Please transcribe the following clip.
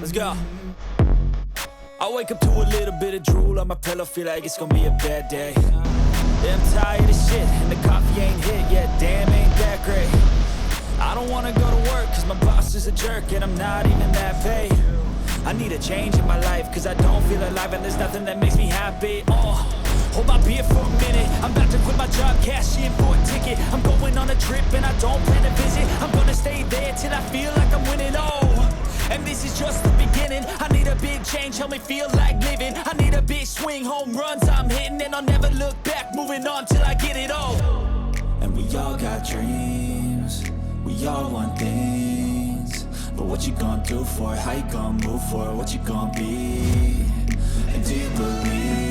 Let's go. I wake up to a little bit of drool on my pillow, feel like it's gonna be a bad day. Yeah, I'm tired of shit, and the coffee ain't hit yet, damn, ain't that great. I don't wanna go to work, cause my boss is a jerk, and I'm not even that paid. I need a change in my life, cause I don't feel alive, and there's nothing that makes me happy. Hold my beer for a minute, I'm about to quit my job, cash in for a ticket. I'm going on a trip, and I don't plan to visit. I'm gonna stay there till I feel like I'm winning, and this is just the beginning. I need a big change, help me feel like living. I need a big swing, home runs I'm hitting, and I'll never look back, moving on till I get it all. And we all got dreams, we all want things, but what you gonna do for it? How you gonna move for it? What you gonna be? And do you believe